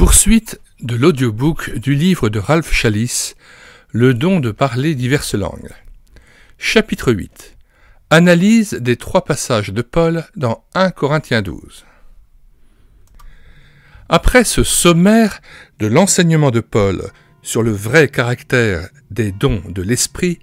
Poursuite de l'audiobook du livre de Ralph Challis, Le don de parler diverses langues. Chapitre 8. Analyse des 3 passages de Paul dans 1 Corinthiens 12. Après ce sommaire de l'enseignement de Paul sur le vrai caractère des dons de l'Esprit,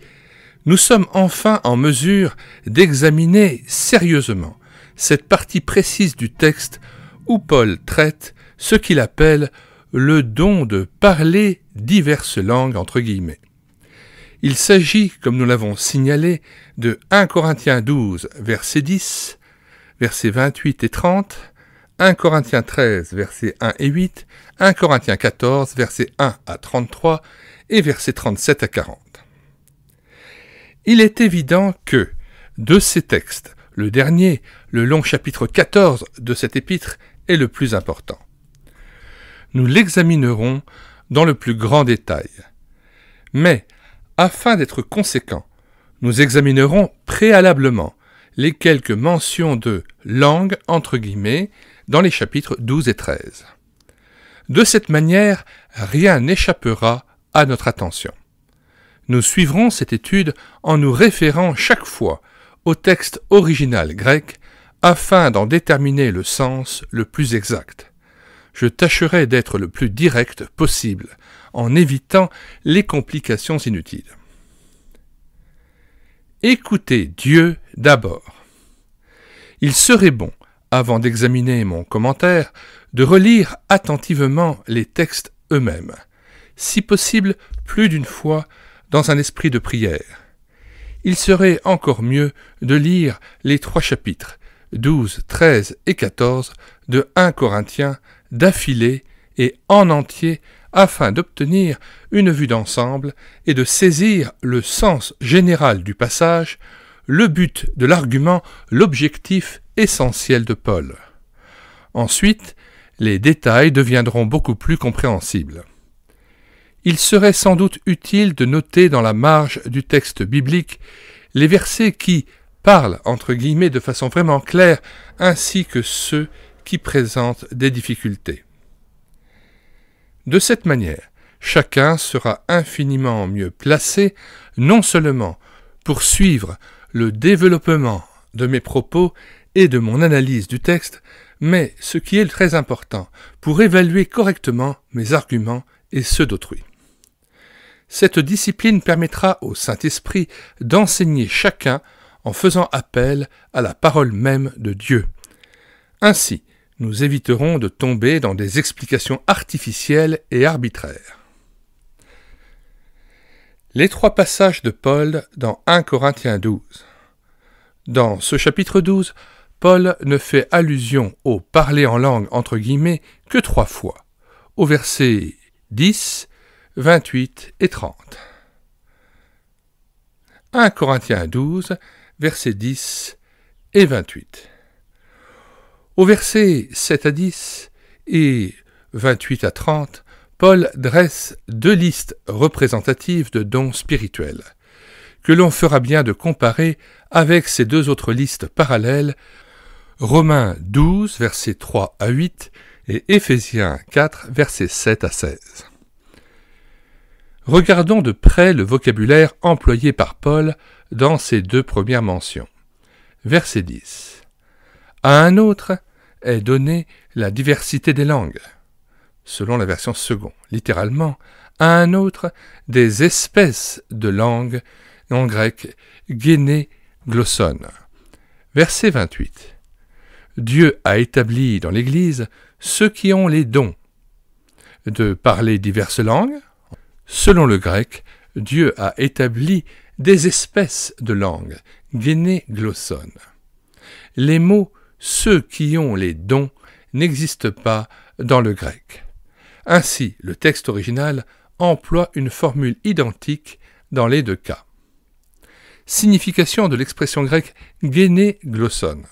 nous sommes enfin en mesure d'examiner sérieusement cette partie précise du texte où Paul traite ce qu'il appelle le don de parler diverses langues entre guillemets. Il s'agit, comme nous l'avons signalé, de 1 Corinthiens 12, verset 10, versets 28 et 30, 1 Corinthiens 13, versets 1 et 8, 1 Corinthiens 14, versets 1 à 33 et versets 37 à 40. Il est évident que, de ces textes, le dernier, le long chapitre 14 de cet épître, est le plus important. Nous l'examinerons dans le plus grand détail. Mais, afin d'être conséquents, nous examinerons préalablement les quelques mentions de « langue » entre guillemets dans les chapitres 12 et 13. De cette manière, rien n'échappera à notre attention. Nous suivrons cette étude en nous référant chaque fois au texte original grec afin d'en déterminer le sens le plus exact. Je tâcherai d'être le plus direct possible en évitant les complications inutiles. Écoutez Dieu d'abord. Il serait bon, avant d'examiner mon commentaire, de relire attentivement les textes eux-mêmes, si possible plus d'une fois dans un esprit de prière. Il serait encore mieux de lire les 3 chapitres, 12, 13 et 14 de 1 Corinthiens d'affilée et en entier afin d'obtenir une vue d'ensemble et de saisir le sens général du passage, le but de l'argument, l'objectif essentiel de Paul. Ensuite, les détails deviendront beaucoup plus compréhensibles. Il serait sans doute utile de noter dans la marge du texte biblique les versets qui parlent entre guillemets de façon vraiment claire, ainsi que ceux qui présentent des difficultés. De cette manière, chacun sera infiniment mieux placé, non seulement pour suivre le développement de mes propos et de mon analyse du texte, mais, ce qui est très important, pour évaluer correctement mes arguments et ceux d'autrui. Cette discipline permettra au Saint-Esprit d'enseigner chacun en faisant appel à la parole même de Dieu. Ainsi, nous éviterons de tomber dans des explications artificielles et arbitraires. Les 3 passages de Paul dans 1 Corinthiens 12. Dans ce chapitre 12, Paul ne fait allusion au « parler en langue » entre guillemets que 3 fois, au verset 10, 28 et 30. 1 Corinthiens 12, versets 10 et 28. Au verset 7 à 10 et 28 à 30, Paul dresse 2 listes représentatives de dons spirituels, que l'on fera bien de comparer avec ces 2 autres listes parallèles, Romains 12, versets 3 à 8 et Éphésiens 4, versets 7 à 16. Regardons de près le vocabulaire employé par Paul dans ces 2 premières mentions. Verset 10. À un autre est donnée la diversité des langues, selon la version seconde, littéralement, à un autre des espèces de langues, en grec, géné, glosson. Verset 28. Dieu a établi dans l'Église ceux qui ont les dons de parler diverses langues. Selon le grec, Dieu a établi des espèces de langues, géné, glosson. Les mots « ceux qui ont les dons » n'existent pas dans le grec. Ainsi, le texte original emploie une formule identique dans les 2 cas. Signification de l'expression grecque « géné, glosson ».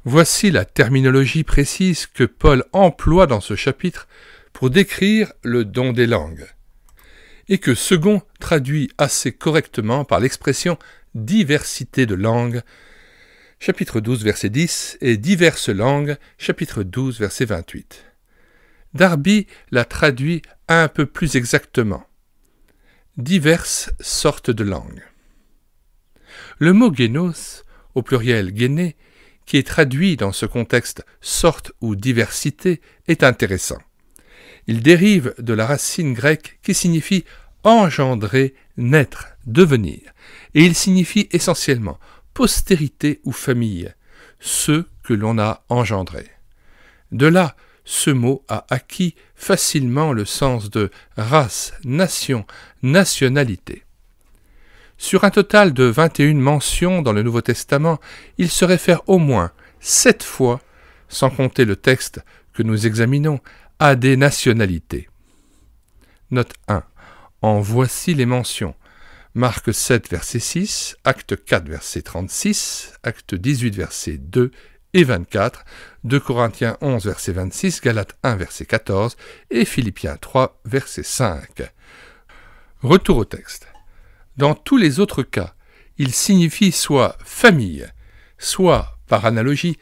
Voici la terminologie précise que Paul emploie dans ce chapitre pour décrire le don des langues, et que Second traduit assez correctement par l'expression « diversité de langues », chapitre 12, verset 10, et « diverses langues », chapitre 12, verset 28. Darby l'a traduit un peu plus exactement. Diverses sortes de langues. Le mot génos, au pluriel géné, qui est traduit dans ce contexte sorte ou diversité, est intéressant. Il dérive de la racine grecque qui signifie engendrer, naître, devenir, et il signifie essentiellement postérité ou famille, ceux que l'on a engendrés. De là, ce mot a acquis facilement le sens de race, nation, nationalité. Sur un total de 21 mentions dans le Nouveau Testament, il se réfère au moins 7 fois, sans compter le texte que nous examinons, à des nationalités. Note 1. En voici les mentions. Marc 7, verset 6, Acte 4, verset 36, Acte 18, verset 2 et 24, 2 Corinthiens 11, verset 26, Galates 1, verset 14 et Philippiens 3, verset 5. Retour au texte. Dans tous les autres cas, il signifie soit famille, soit, par analogie,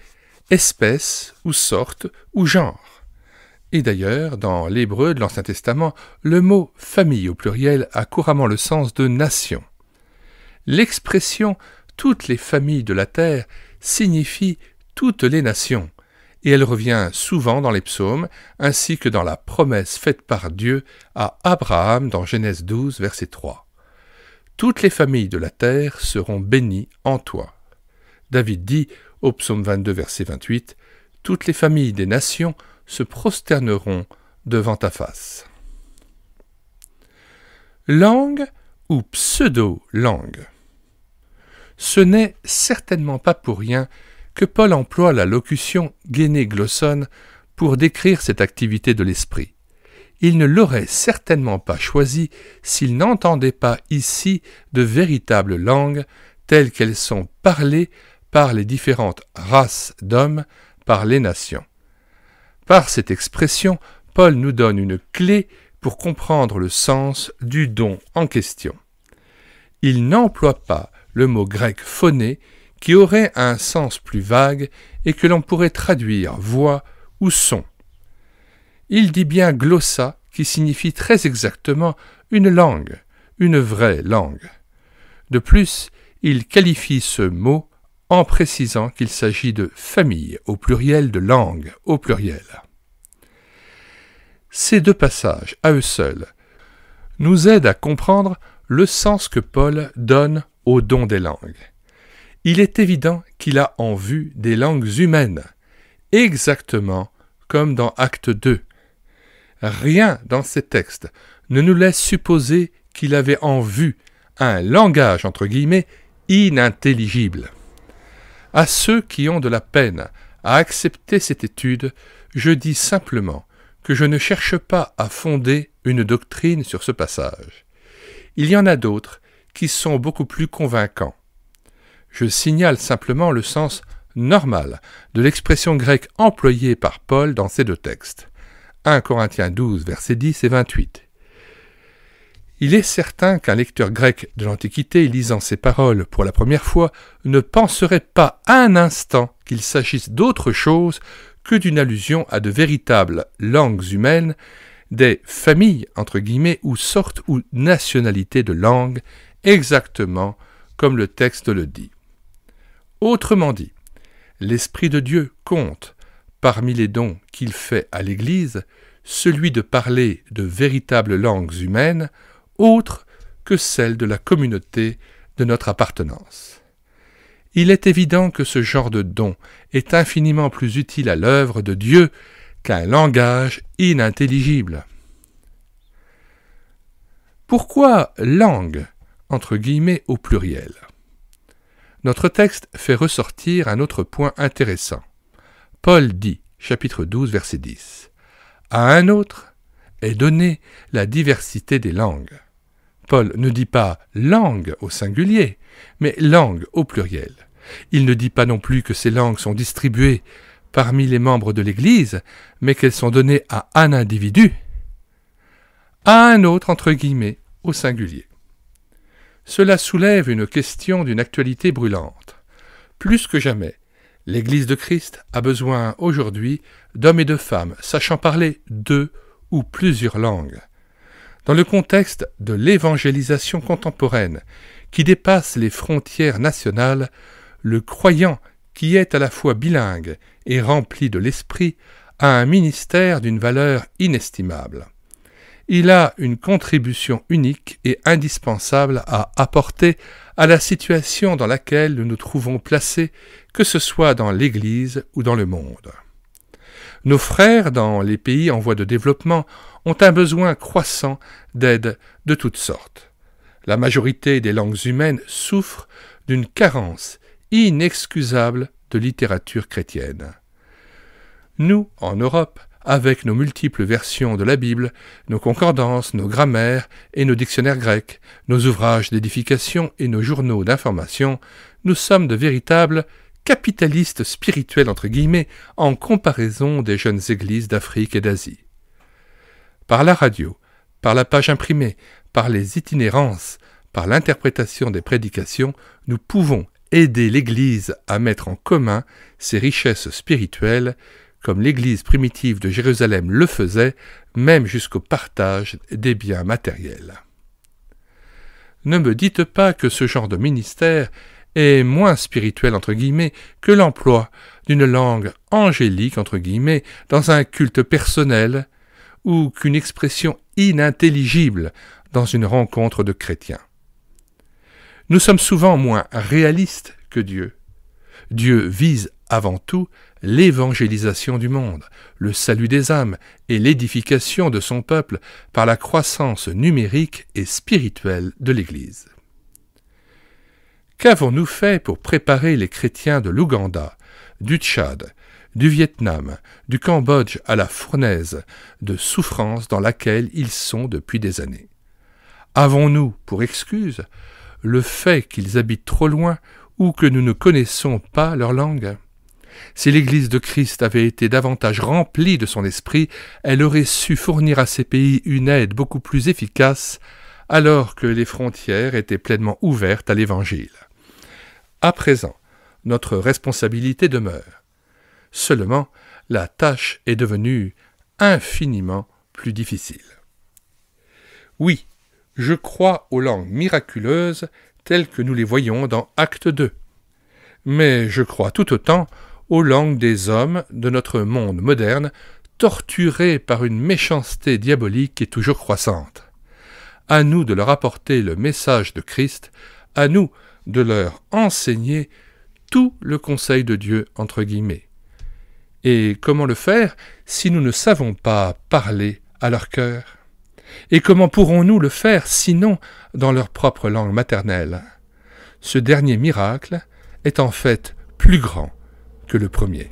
espèce ou sorte ou genre. Et d'ailleurs, dans l'hébreu de l'Ancien Testament, le mot « famille » au pluriel a couramment le sens de « nation ». L'expression « toutes les familles de la terre » signifie « toutes les nations », et elle revient souvent dans les psaumes, ainsi que dans la promesse faite par Dieu à Abraham dans Genèse 12, verset 3. « Toutes les familles de la terre seront bénies en toi ». David dit au psaume 22, verset 28, « Toutes les familles des nations se prosterneront devant ta face. » Langue ou pseudo-langue. Ce n'est certainement pas pour rien que Paul emploie la locution généglosson pour décrire cette activité de l'esprit. Il ne l'aurait certainement pas choisi s'il n'entendait pas ici de véritables langues telles qu'elles sont parlées par les différentes races d'hommes, par les nations. Par cette expression, Paul nous donne une clé pour comprendre le sens du don en question. Il n'emploie pas le mot grec phoné qui aurait un sens plus vague et que l'on pourrait traduire voix ou son. Il dit bien glossa qui signifie très exactement une langue, une vraie langue. De plus, il qualifie ce mot en précisant qu'il s'agit de famille au pluriel, de langue au pluriel. Ces deux passages, à eux seuls, nous aident à comprendre le sens que Paul donne au don des langues. Il est évident qu'il a en vue des langues humaines, exactement comme dans Acte 2. Rien dans ces textes ne nous laisse supposer qu'il avait en vue un langage, entre guillemets, inintelligible. À ceux qui ont de la peine à accepter cette étude, je dis simplement que je ne cherche pas à fonder une doctrine sur ce passage. Il y en a d'autres qui sont beaucoup plus convaincants. Je signale simplement le sens normal de l'expression grecque employée par Paul dans ces deux textes. 1 Corinthiens 12, versets 10 et 28. Il est certain qu'un lecteur grec de l'Antiquité, lisant ces paroles pour la première fois, ne penserait pas un instant qu'il s'agisse d'autre chose que d'une allusion à de véritables langues humaines, des familles, entre guillemets, ou sortes ou nationalités de langues, exactement comme le texte le dit. Autrement dit, l'Esprit de Dieu compte, parmi les dons qu'il fait à l'Église, celui de parler de véritables langues humaines, autres que celles de la communauté de notre appartenance. Il est évident que ce genre de don est infiniment plus utile à l'œuvre de Dieu qu'un langage inintelligible. Pourquoi langue, entre guillemets, au pluriel? Notre texte fait ressortir un autre point intéressant. Paul dit, chapitre 12, verset 10, « À un autre est donnée la diversité des langues. » Paul ne dit pas « langue » au singulier, mais « langue » au pluriel. Il ne dit pas non plus que ces langues sont distribuées parmi les membres de l'Église, mais qu'elles sont données à un individu, à un autre, entre guillemets, au singulier. Cela soulève une question d'une actualité brûlante. Plus que jamais, L'Église de Christ a besoin aujourd'hui d'hommes et de femmes sachant parler 2 ou plusieurs langues. Dans le contexte de l'évangélisation contemporaine qui dépasse les frontières nationales, le croyant qui est à la fois bilingue et rempli de l'esprit a un ministère d'une valeur inestimable. Il a une contribution unique et indispensable à apporter à la situation dans laquelle nous nous trouvons placés, que ce soit dans l'Église ou dans le monde. Nos frères dans les pays en voie de développement ont un besoin croissant d'aide de toutes sortes. La majorité des langues humaines souffrent d'une carence inexcusable de littérature chrétienne. Nous, en Europe, avec nos multiples versions de la Bible, nos concordances, nos grammaires et nos dictionnaires grecs, nos ouvrages d'édification et nos journaux d'information, nous sommes de véritables capitalistes spirituels entre guillemets en comparaison des jeunes églises d'Afrique et d'Asie. Par la radio, par la page imprimée, par les itinérances, par l'interprétation des prédications, nous pouvons aider l'Église à mettre en commun ses richesses spirituelles comme l'Église primitive de Jérusalem le faisait, même jusqu'au partage des biens matériels. Ne me dites pas que ce genre de ministère est moins spirituel entre guillemets que l'emploi d'une langue angélique entre guillemets dans un culte personnel ou qu'une expression inintelligible dans une rencontre de chrétiens. Nous sommes souvent moins réalistes que Dieu. Dieu vise avant tout l'évangélisation du monde, le salut des âmes et l'édification de son peuple par la croissance numérique et spirituelle de l'Église. Qu'avons-nous fait pour préparer les chrétiens de l'Ouganda, du Tchad, du Vietnam, du Cambodge à la fournaise de souffrance dans laquelle ils sont depuis des années? Avons-nous, pour excuse, le fait qu'ils habitent trop loin ou que nous ne connaissons pas leur langue? Si l'Église de Christ avait été davantage remplie de son esprit, elle aurait su fournir à ces pays une aide beaucoup plus efficace alors que les frontières étaient pleinement ouvertes à l'Évangile. À présent, notre responsabilité demeure. Seulement, la tâche est devenue infiniment plus difficile. Oui, je crois aux langues miraculeuses telles que nous les voyons dans Acte 2. Mais je crois tout autant aux langues des hommes de notre monde moderne, torturés par une méchanceté diabolique et toujours croissante. À nous de leur apporter le message de Christ, à nous de leur enseigner tout le conseil de Dieu, entre guillemets. Et comment le faire si nous ne savons pas parler à leur cœur? Et comment pourrons-nous le faire sinon dans leur propre langue maternelle? Ce dernier miracle est en fait plus grand que le premier.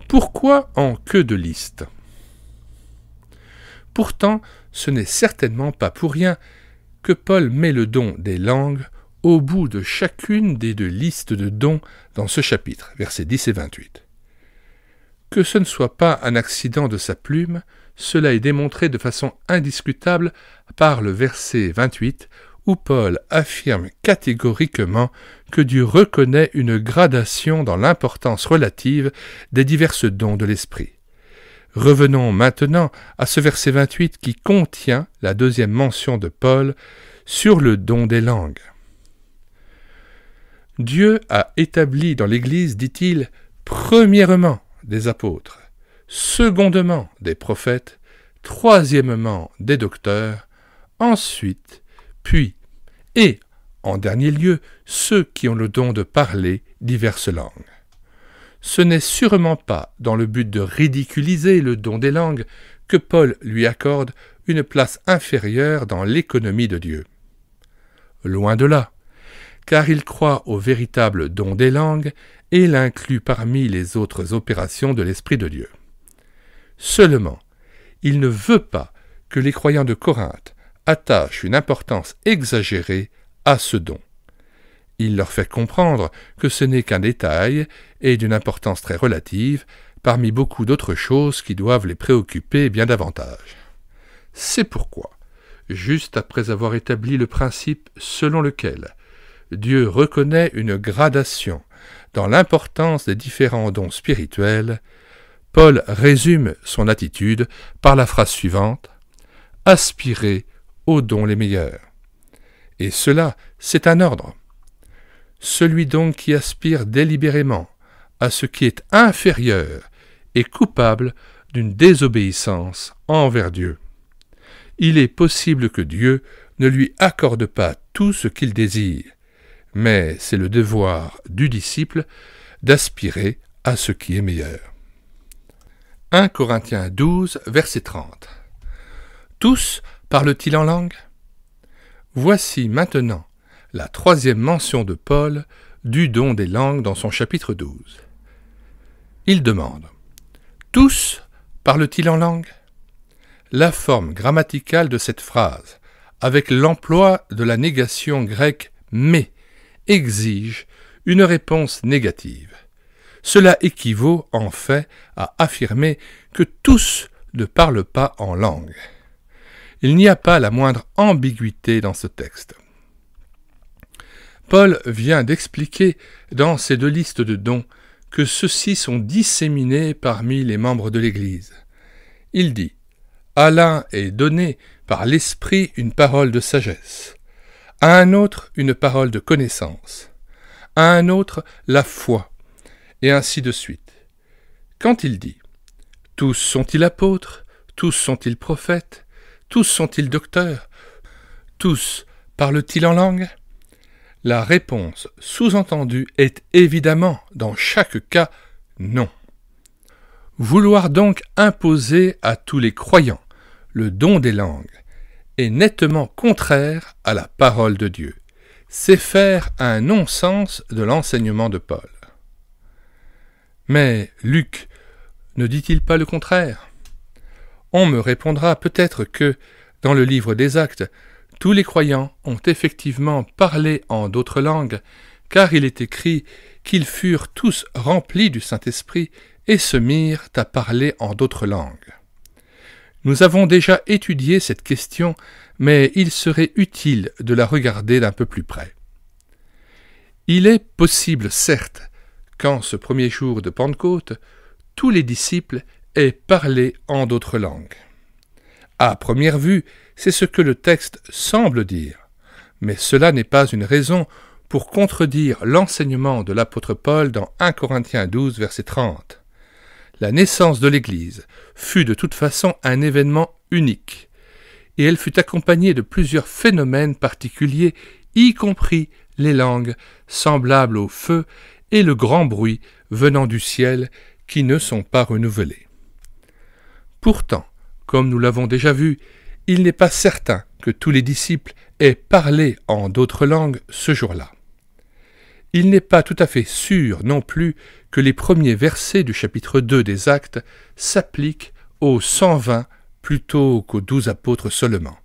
Pourquoi en queue de liste? Pourtant, ce n'est certainement pas pour rien que Paul met le don des langues au bout de chacune des 2 listes de dons dans ce chapitre, versets 10 et 28. Que ce ne soit pas un accident de sa plume, cela est démontré de façon indiscutable par le verset 28, où Paul affirme catégoriquement que Dieu reconnaît une gradation dans l'importance relative des diverses dons de l'Esprit. Revenons maintenant à ce verset 28 qui contient la 2e mention de Paul sur le don des langues. Dieu a établi dans l'Église, dit-il, premièrement des apôtres, secondement des prophètes, troisièmement des docteurs, ensuite, puis, et, en dernier lieu, ceux qui ont le don de parler diverses langues. Ce n'est sûrement pas dans le but de ridiculiser le don des langues que Paul lui accorde une place inférieure dans l'économie de Dieu. Loin de là, car il croit au véritable don des langues et l'inclut parmi les autres opérations de l'Esprit de Dieu. Seulement, il ne veut pas que les croyants de Corinthe attachent une importance exagérée à ce don. Il leur fait comprendre que ce n'est qu'un détail et d'une importance très relative parmi beaucoup d'autres choses qui doivent les préoccuper bien davantage. C'est pourquoi, juste après avoir établi le principe selon lequel Dieu reconnaît une gradation dans l'importance des différents dons spirituels, Paul résume son attitude par la phrase suivante « Aspirez aux dons les meilleurs ». Et cela, c'est un ordre. Celui donc qui aspire délibérément à ce qui est inférieur est coupable d'une désobéissance envers Dieu. Il est possible que Dieu ne lui accorde pas tout ce qu'il désire, mais c'est le devoir du disciple d'aspirer à ce qui est meilleur. 1 Corinthiens 12, verset 30. Tous parlent-ils en langue ? Voici maintenant la troisième mention de Paul du don des langues dans son chapitre 12. Il demande « Tous parlent-ils en langue ?» La forme grammaticale de cette phrase, avec l'emploi de la négation grecque « mais », exige une réponse négative. Cela équivaut en fait à affirmer que tous ne parlent pas en langue. Il n'y a pas la moindre ambiguïté dans ce texte. Paul vient d'expliquer dans ces deux listes de dons que ceux-ci sont disséminés parmi les membres de l'Église. Il dit « À l'un est donné par l'Esprit une parole de sagesse, à un autre une parole de connaissance, à un autre la foi, et ainsi de suite. » Quand il dit « Tous sont-ils apôtres, tous sont-ils prophètes, tous sont-ils docteurs, tous parlent-ils en langue ?» La réponse sous-entendue est évidemment, dans chaque cas, non. Vouloir donc imposer à tous les croyants le don des langues est nettement contraire à la parole de Dieu. C'est faire un non-sens de l'enseignement de Paul. Mais Luc ne dit-il pas le contraire ? On me répondra peut-être que, dans le livre des Actes, tous les croyants ont effectivement parlé en d'autres langues, car il est écrit qu'ils furent tous remplis du Saint-Esprit et se mirent à parler en d'autres langues. Nous avons déjà étudié cette question, mais il serait utile de la regarder d'un peu plus près. Il est possible, certes, qu'en ce premier jour de Pentecôte, tous les disciples aient parlé en d'autres langues. À première vue, c'est ce que le texte semble dire, mais cela n'est pas une raison pour contredire l'enseignement de l'apôtre Paul dans 1 Corinthiens 12, verset 30. La naissance de l'Église fut de toute façon un événement unique, et elle fut accompagnée de plusieurs phénomènes particuliers, y compris les langues semblables au feu et le grand bruit venant du ciel qui ne sont pas renouvelés. Pourtant, comme nous l'avons déjà vu, il n'est pas certain que tous les disciples aient parlé en d'autres langues ce jour-là. Il n'est pas tout à fait sûr non plus que les premiers versets du chapitre 2 des Actes s'appliquent aux 120 plutôt qu'aux 12 apôtres seulement.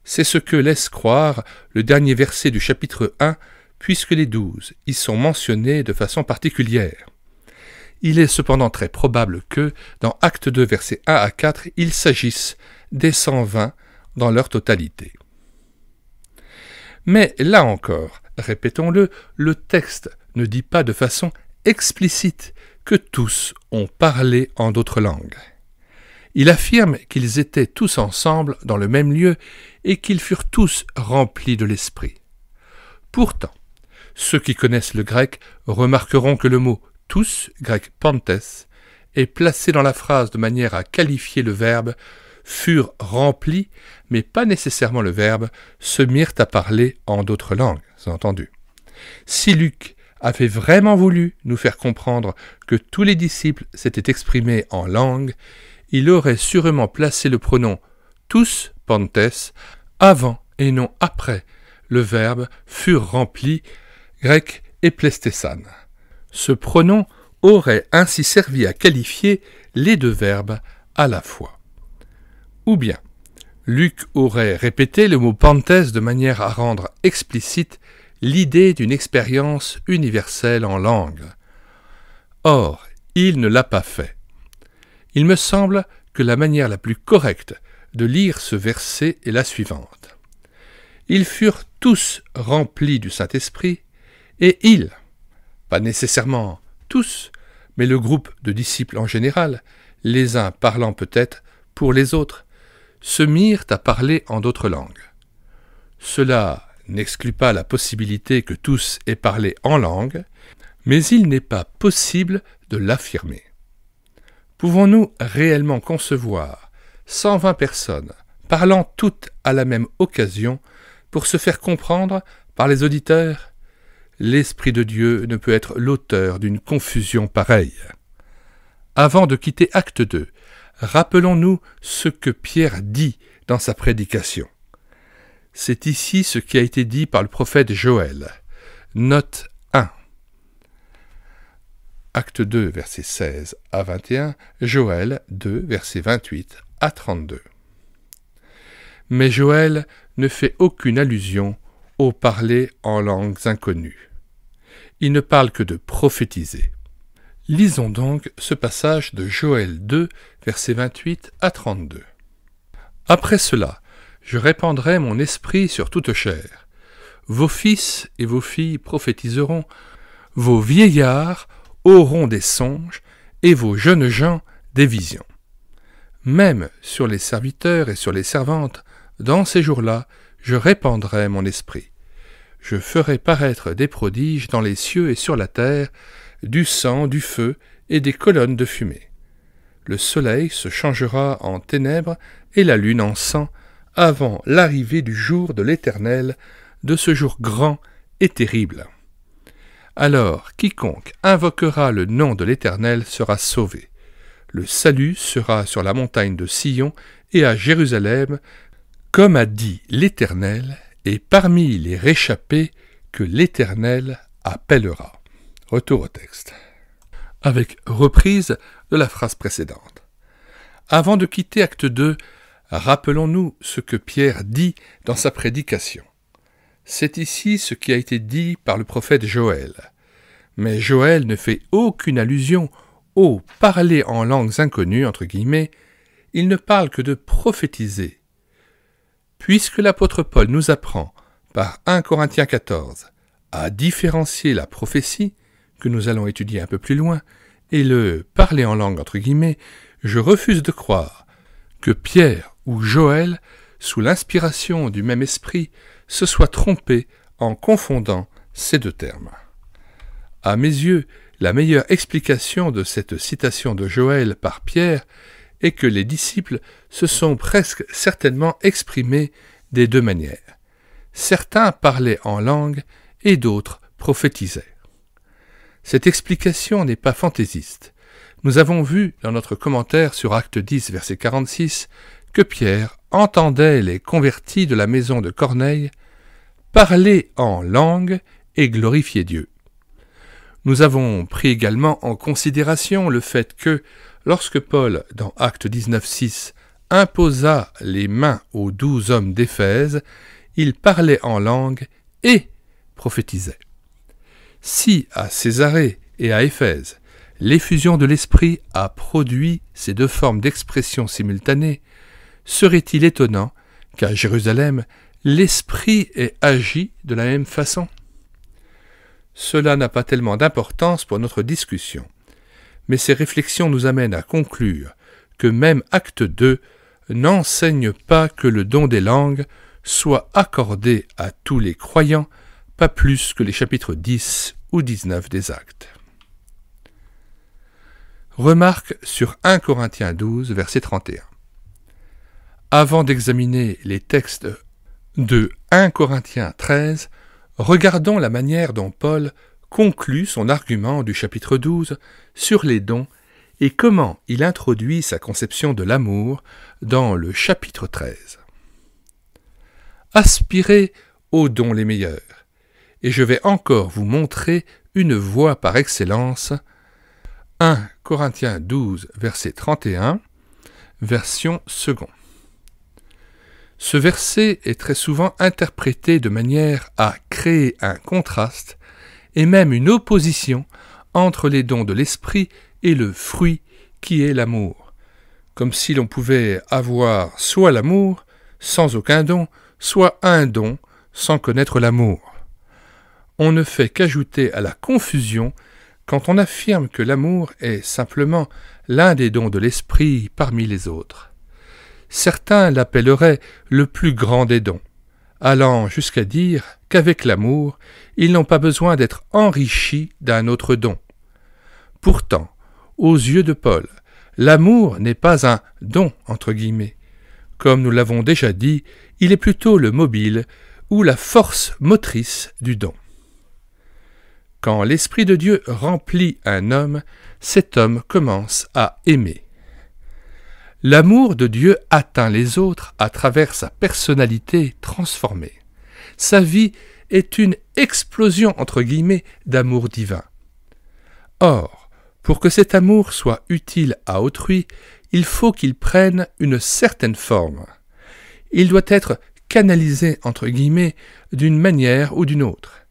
C'est ce que laisse croire le dernier verset du chapitre 1, puisque les 12 y sont mentionnés de façon particulière. Il est cependant très probable que, dans Acte 2, versets 1 à 4, il s'agisse des 120 dans leur totalité. Mais là encore, répétons-le, le texte ne dit pas de façon explicite que tous ont parlé en d'autres langues. Il affirme qu'ils étaient tous ensemble dans le même lieu et qu'ils furent tous remplis de l'Esprit. Pourtant, ceux qui connaissent le grec remarqueront que le mot « tous », grec « pantes », est placé dans la phrase de manière à qualifier le verbe « furent remplis », mais pas nécessairement le verbe « se mirent à parler en d'autres langues », c'est entendu. Si Luc avait vraiment voulu nous faire comprendre que tous les disciples s'étaient exprimés en langue, il aurait sûrement placé le pronom « tous » pantes avant et non après le verbe « furent remplis », grec « eplesthesan ». Ce pronom aurait ainsi servi à qualifier les deux verbes à la fois. Ou bien, Luc aurait répété le mot « pantes » de manière à rendre explicite l'idée d'une expérience universelle en langue. Or, il ne l'a pas fait. Il me semble que la manière la plus correcte de lire ce verset est la suivante. Ils furent tous remplis du Saint-Esprit, et ils, pas nécessairement tous, mais le groupe de disciples en général, les uns parlant peut-être pour les autres, se mirent à parler en d'autres langues. Cela n'exclut pas la possibilité que tous aient parlé en langue, mais il n'est pas possible de l'affirmer. Pouvons-nous réellement concevoir 120 personnes parlant toutes à la même occasion pour se faire comprendre par les auditeurs? L'Esprit de Dieu ne peut être l'auteur d'une confusion pareille. Avant de quitter Acte 2, rappelons-nous ce que Pierre dit dans sa prédication. C'est ici ce qui a été dit par le prophète Joël. Note 1. Acte 2, versets 16 à 21, Joël 2, versets 28 à 32. Mais Joël ne fait aucune allusion au parler en langues inconnues. Il ne parle que de prophétiser. Lisons donc ce passage de Joël 2, versets 28 à 32. « Après cela, je répandrai mon esprit sur toute chair. Vos fils et vos filles prophétiseront, vos vieillards auront des songes, et vos jeunes gens des visions. Même sur les serviteurs et sur les servantes, dans ces jours-là, je répandrai mon esprit. Je ferai paraître des prodiges dans les cieux et sur la terre, du sang, du feu et des colonnes de fumée. Le soleil se changera en ténèbres et la lune en sang, avant l'arrivée du jour de l'Éternel, de ce jour grand et terrible. Alors quiconque invoquera le nom de l'Éternel sera sauvé. Le salut sera sur la montagne de Sion et à Jérusalem, comme a dit l'Éternel, et parmi les réchappés que l'Éternel appellera. » Retour au texte. Avec reprise de la phrase précédente. Avant de quitter Acte 2, rappelons-nous ce que Pierre dit dans sa prédication. C'est ici ce qui a été dit par le prophète Joël. Mais Joël ne fait aucune allusion au « parler en langues inconnues », entre guillemets, il ne parle que de prophétiser. Puisque l'apôtre Paul nous apprend, par 1 Corinthiens 14, à différencier la prophétie, que nous allons étudier un peu plus loin, et le « parler en langue » entre guillemets, je refuse de croire que Pierre ou Joël, sous l'inspiration du même esprit, se soit trompé en confondant ces deux termes. À mes yeux, la meilleure explication de cette citation de Joël par Pierre est que les disciples se sont presque certainement exprimés des deux manières. Certains parlaient en langue et d'autres prophétisaient. Cette explication n'est pas fantaisiste. Nous avons vu dans notre commentaire sur Acte 10, verset 46, que Pierre entendait les convertis de la maison de Corneille parler en langue et glorifier Dieu. Nous avons pris également en considération le fait que, lorsque Paul, dans Acte 19, 6, imposa les mains aux 12 hommes d'Éphèse, il parlait en langue et prophétisait. Si à Césarée et à Éphèse, l'effusion de l'Esprit a produit ces deux formes d'expression simultanées, serait-il étonnant qu'à Jérusalem, l'Esprit ait agi de la même façon? Cela n'a pas tellement d'importance pour notre discussion, mais ces réflexions nous amènent à conclure que même Acte 2 n'enseigne pas que le don des langues soit accordé à tous les croyants, pas plus que les chapitres 10 ou 19 des Actes. Remarque sur 1 Corinthiens 12, verset 31. Avant d'examiner les textes de 1 Corinthiens 13, regardons la manière dont Paul conclut son argument du chapitre 12 sur les dons et comment il introduit sa conception de l'amour dans le chapitre 13. Aspirez aux dons les meilleurs, et je vais encore vous montrer une voie par excellence. 1 Corinthiens 12, verset 31, version seconde. Ce verset est très souvent interprété de manière à créer un contraste et même une opposition entre les dons de l'esprit et le fruit qui est l'amour, comme si l'on pouvait avoir soit l'amour sans aucun don, soit un don sans connaître l'amour. On ne fait qu'ajouter à la confusion quand on affirme que l'amour est simplement l'un des dons de l'esprit parmi les autres. Certains l'appelleraient le plus grand des dons, allant jusqu'à dire qu'avec l'amour, ils n'ont pas besoin d'être enrichis d'un autre don. Pourtant, aux yeux de Paul, l'amour n'est pas un « don » entre guillemets. Comme nous l'avons déjà dit, il est plutôt le mobile ou la force motrice du don. Quand l'Esprit de Dieu remplit un homme, cet homme commence à aimer. L'amour de Dieu atteint les autres à travers sa personnalité transformée. Sa vie est une « explosion » entre guillemets d'amour divin. Or, pour que cet amour soit utile à autrui, il faut qu'il prenne une certaine forme. Il doit être canalisé entre guillemets d'une manière ou d'une autre.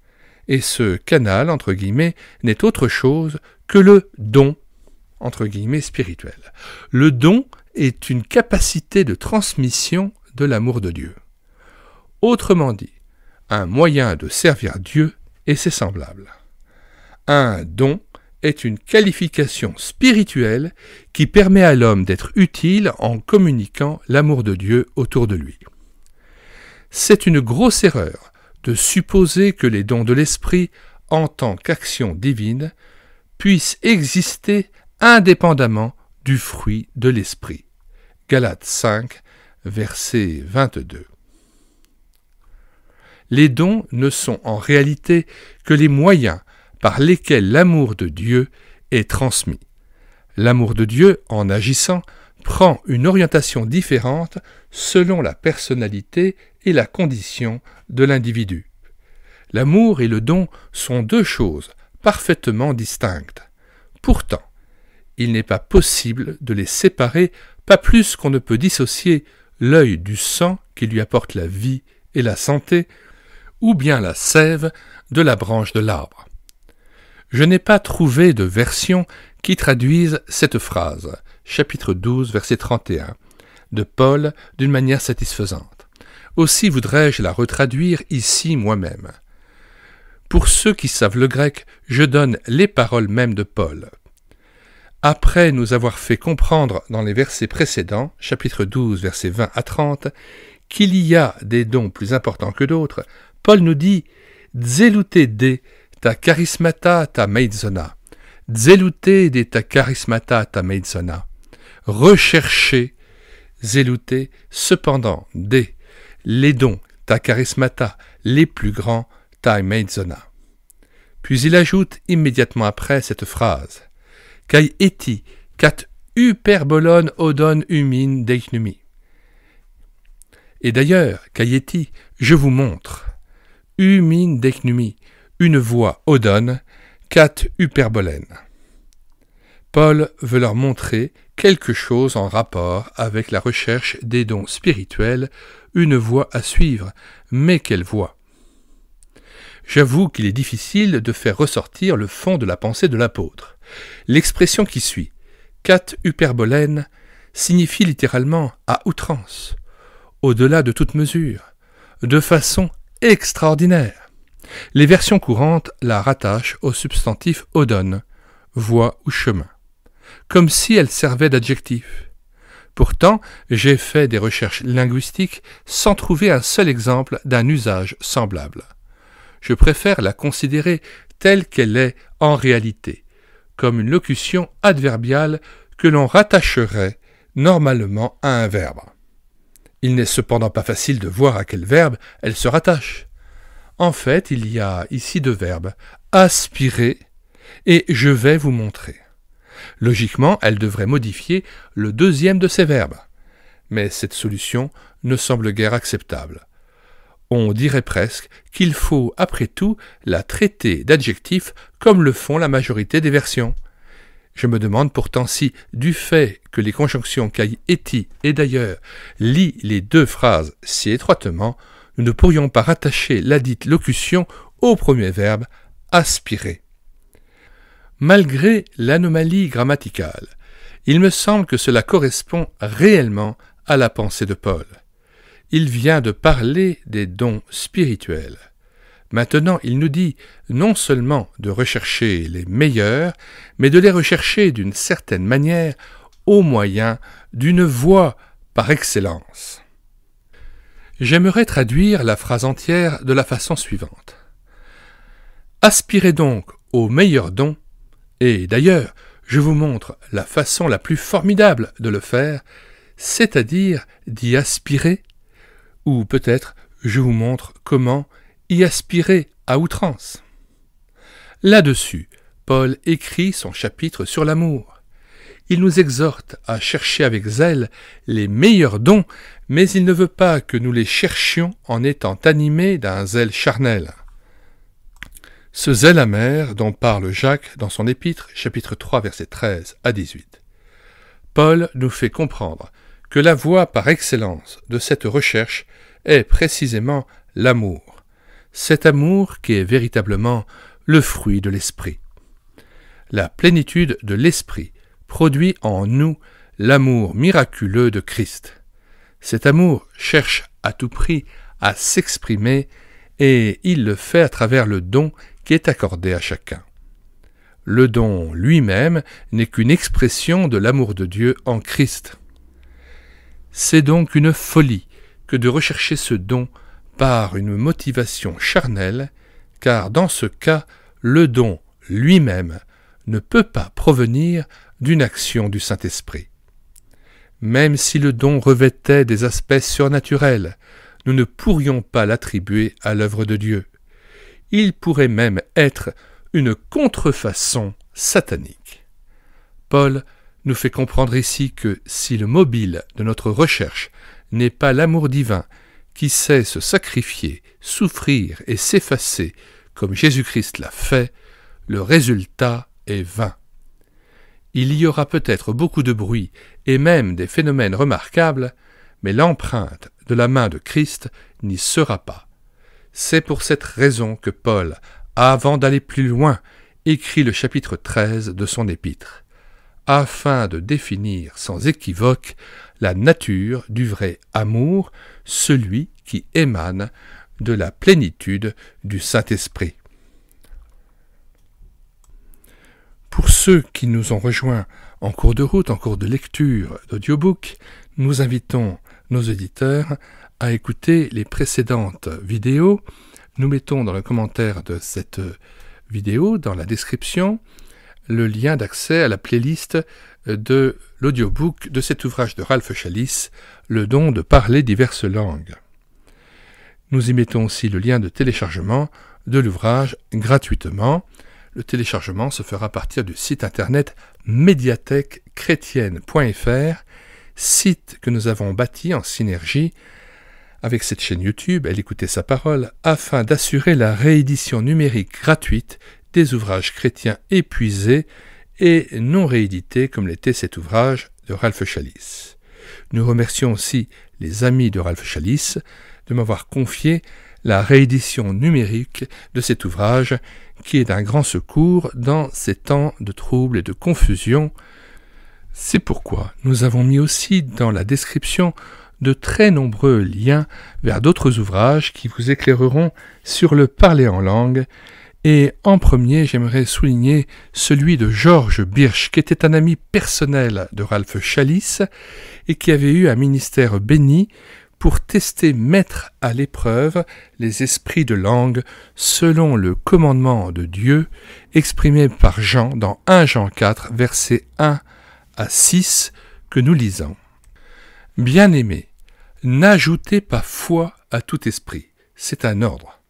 Et ce canal entre guillemets n'est autre chose que le don entre guillemets spirituel. Le don est une capacité de transmission de l'amour de Dieu. Autrement dit, un moyen de servir Dieu et ses semblables. Un don est une qualification spirituelle qui permet à l'homme d'être utile en communiquant l'amour de Dieu autour de lui. C'est une grosse erreur de supposer que les dons de l'esprit, en tant qu'action divine, puissent exister indépendamment du fruit de l'esprit. Galates 5, verset 22. Les dons ne sont en réalité que les moyens par lesquels l'amour de Dieu est transmis. L'amour de Dieu, en agissant, prend une orientation différente selon la personnalité et la condition de l'individu. L'amour et le don sont deux choses parfaitement distinctes. Pourtant, il n'est pas possible de les séparer, pas plus qu'on ne peut dissocier l'œil du sang qui lui apporte la vie et la santé, ou bien la sève de la branche de l'arbre. Je n'ai pas trouvé de version qui traduise cette phrase, chapitre 12, verset 31, de Paul d'une manière satisfaisante. Aussi voudrais-je la retraduire ici moi-même. Pour ceux qui savent le grec, je donne les paroles mêmes de Paul. Après nous avoir fait comprendre dans les versets précédents, chapitre 12, versets 20 à 30, qu'il y a des dons plus importants que d'autres, Paul nous dit « Zeloute de ta charismata ta meizona » Zeloute de ta charismata ta meizona. Recherchez, zeloute, cependant, les dons, ta charismata, les plus grands, ta meizona. Puis il ajoute immédiatement après cette phrase Kai eti, kat hyperbolon odon humin deichnumi. Et d'ailleurs, Kai eti, je vous montre, humin deichnumi, une voie odon, kat hyperbolène. Paul veut leur montrer quelque chose en rapport avec la recherche des dons spirituels, une voie à suivre, mais quelle voie? J'avoue qu'il est difficile de faire ressortir le fond de la pensée de l'apôtre. L'expression qui suit, kat hyperbolène, signifie littéralement à outrance, au-delà de toute mesure, de façon extraordinaire. Les versions courantes la rattachent au substantif odon, voie ou chemin, comme si elle servait d'adjectif. Pourtant, j'ai fait des recherches linguistiques sans trouver un seul exemple d'un usage semblable. Je préfère la considérer telle qu'elle est en réalité, comme une locution adverbiale que l'on rattacherait normalement à un verbe. Il n'est cependant pas facile de voir à quel verbe elle se rattache. En fait, il y a ici deux verbes, aspirer et je vais vous montrer. Logiquement, elle devrait modifier le deuxième de ces verbes. Mais cette solution ne semble guère acceptable. On dirait presque qu'il faut, après tout, la traiter d'adjectif comme le font la majorité des versions. Je me demande pourtant si, du fait que les conjonctions kai eti et d'ailleurs lient les deux phrases si étroitement, nous ne pourrions pas rattacher ladite locution au premier verbe aspirer. Malgré l'anomalie grammaticale, il me semble que cela correspond réellement à la pensée de Paul. il vient de parler des dons spirituels. Maintenant, il nous dit non seulement de rechercher les meilleurs, mais de les rechercher d'une certaine manière au moyen d'une voie par excellence. J'aimerais traduire la phrase entière de la façon suivante. Aspirez donc aux meilleurs dons, et d'ailleurs, je vous montre la façon la plus formidable de le faire, c'est-à-dire d'y aspirer, ou peut-être je vous montre comment y aspirer à outrance. Là-dessus, Paul écrit son chapitre sur l'amour. Il nous exhorte à chercher avec zèle les meilleurs dons, mais il ne veut pas que nous les cherchions en étant animés d'un zèle charnel. Ce zèle amer dont parle Jacques dans son épître, chapitre 3, versets 13 à 18. Paul nous fait comprendre que la voie par excellence de cette recherche est précisément l'amour. Cet amour qui est véritablement le fruit de l'esprit. La plénitude de l'esprit produit en nous l'amour miraculeux de Christ. Cet amour cherche à tout prix à s'exprimer et il le fait à travers le don qui est accordé à chacun. Le don lui-même n'est qu'une expression de l'amour de Dieu en Christ. C'est donc une folie que de rechercher ce don par une motivation charnelle, car dans ce cas, le don lui-même ne peut pas provenir d'une action du Saint-Esprit. Même si le don revêtait des aspects surnaturels, nous ne pourrions pas l'attribuer à l'œuvre de Dieu. Il pourrait même être une contrefaçon satanique. Paul nous fait comprendre ici que si le mobile de notre recherche n'est pas l'amour divin qui sait se sacrifier, souffrir et s'effacer comme Jésus-Christ l'a fait, le résultat est vain. Il y aura peut-être beaucoup de bruit et même des phénomènes remarquables, mais l'empreinte de la main de Christ n'y sera pas. C'est pour cette raison que Paul, avant d'aller plus loin, écrit le chapitre 13 de son épître, afin de définir sans équivoque la nature du vrai amour, celui qui émane de la plénitude du Saint-Esprit. Pour ceux qui nous ont rejoints en cours de route, en cours de lecture d'audiobook, nous invitons nos auditeurs à écouter les précédentes vidéos. Nous mettons dans le commentaire de cette vidéo, dans la description, le lien d'accès à la playlist de l'audiobook de cet ouvrage de Ralph Chalice, Le don de parler diverses langues. Nous y mettons aussi le lien de téléchargement de l'ouvrage gratuitement. Le téléchargement se fera à partir du site internet médiathèquechrétienne.fr, site que nous avons bâti en synergie avec cette chaîne YouTube, Elle écoutait sa parole, afin d'assurer la réédition numérique gratuite des ouvrages chrétiens épuisés et non réédités comme l'était cet ouvrage de Ralph Chalice. Nous remercions aussi les amis de Ralph Chalice de m'avoir confié la réédition numérique de cet ouvrage qui est d'un grand secours dans ces temps de troubles et de confusion. C'est pourquoi nous avons mis aussi dans la description de très nombreux liens vers d'autres ouvrages qui vous éclaireront sur le parler en langue. Et en premier, j'aimerais souligner celui de Georges Birch, qui était un ami personnel de Ralph Chalice et qui avait eu un ministère béni pour tester, mettre à l'épreuve les esprits de langue selon le commandement de Dieu exprimé par Jean dans 1 Jean 4, versets 1 à 6 que nous lisons. Bien-aimés, n'ajoutez pas foi à tout esprit. C'est un ordre.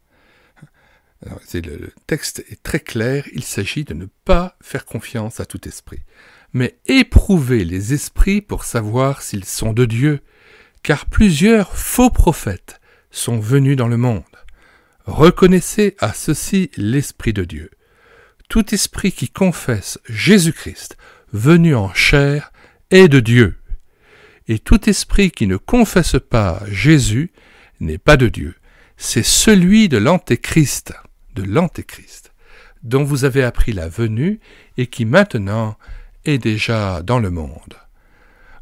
Alors, le texte est très clair, il s'agit de ne pas faire confiance à tout esprit. Mais éprouvez les esprits pour savoir s'ils sont de Dieu, car plusieurs faux prophètes sont venus dans le monde. Reconnaissez à ceci l'Esprit de Dieu. Tout esprit qui confesse Jésus-Christ, venu en chair, est de Dieu. Et tout esprit qui ne confesse pas Jésus n'est pas de Dieu. C'est celui de l'Antéchrist, dont vous avez appris la venue et qui maintenant est déjà dans le monde.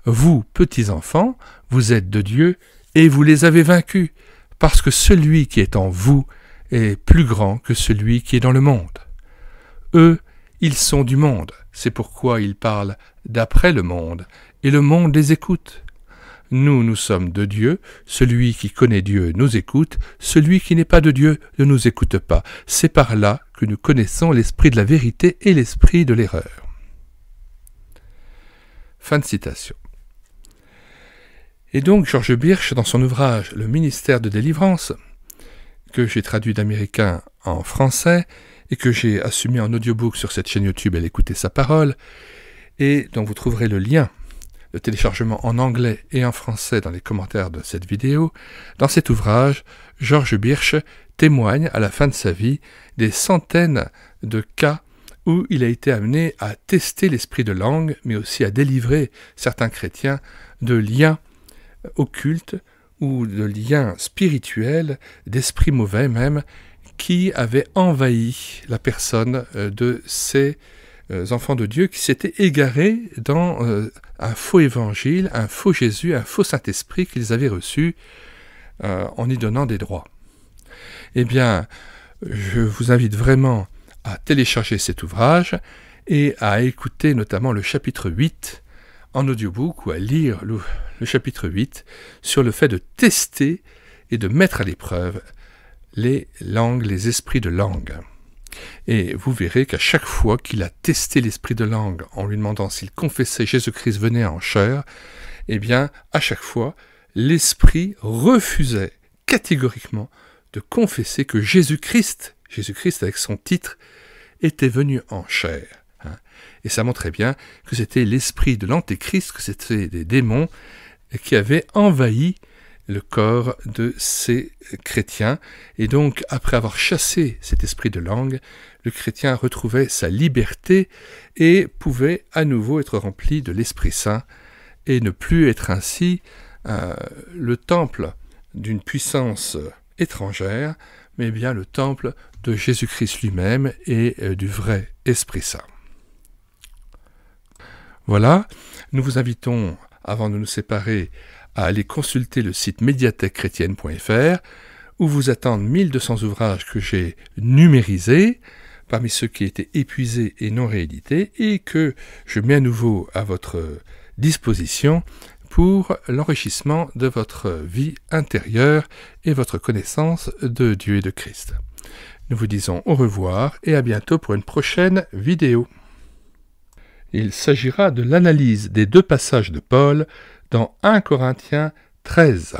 Vous, petits enfants, vous êtes de Dieu et vous les avez vaincus, parce que celui qui est en vous est plus grand que celui qui est dans le monde. Eux, ils sont du monde, c'est pourquoi ils parlent d'après le monde, et le monde les écoute. Nous, nous sommes de Dieu, celui qui connaît Dieu nous écoute, celui qui n'est pas de Dieu ne nous écoute pas. C'est par là que nous connaissons l'esprit de la vérité et l'esprit de l'erreur. Fin de citation. Et donc George Birch, dans son ouvrage « Le ministère de délivrance », que j'ai traduit d'américain en français et que j'ai assumé en audiobook sur cette chaîne YouTube et l'écouter sa parole, et dont vous trouverez le lien de téléchargement en anglais et en français dans les commentaires de cette vidéo, dans cet ouvrage, George Birch témoigne à la fin de sa vie des centaines de cas où il a été amené à tester l'esprit de langue, mais aussi à délivrer certains chrétiens de liens occultes ou de liens spirituels, d'esprits mauvais même, qui avaient envahi la personne de ces enfants de Dieu qui s'étaient égarés dans un faux évangile, un faux Jésus, un faux Saint-Esprit qu'ils avaient reçu en y donnant des droits. Eh bien, je vous invite vraiment à télécharger cet ouvrage et à écouter notamment le chapitre 8 en audiobook ou à lire le chapitre 8 sur le fait de tester et de mettre à l'épreuve les langues, les esprits de langue. Et vous verrez qu'à chaque fois qu'il a testé l'esprit de langue en lui demandant s'il confessait Jésus-Christ venait en chair, eh bien, à chaque fois, l'esprit refusait catégoriquement de confesser que Jésus-Christ avec son titre, était venu en chair. Et ça montrait bien que c'était l'esprit de l'Antéchrist, que c'était des démons qui avaient envahi le corps de ces chrétiens. Et donc, après avoir chassé cet esprit de langue, le chrétien retrouvait sa liberté et pouvait à nouveau être rempli de l'Esprit Saint et ne plus être ainsi le temple d'une puissance étrangère, mais bien le temple de Jésus-Christ lui-même et du vrai Esprit Saint. Voilà, nous vous invitons, avant de nous séparer, à aller consulter le site médiathèquechrétienne.fr où vous attendent 1200 ouvrages que j'ai numérisés, parmi ceux qui étaient épuisés et non réédités, et que je mets à nouveau à votre disposition pour l'enrichissement de votre vie intérieure et votre connaissance de Dieu et de Christ. Nous vous disons au revoir et à bientôt pour une prochaine vidéo. Il s'agira de l'analyse des deux passages de Paul dans 1 Corinthiens 13.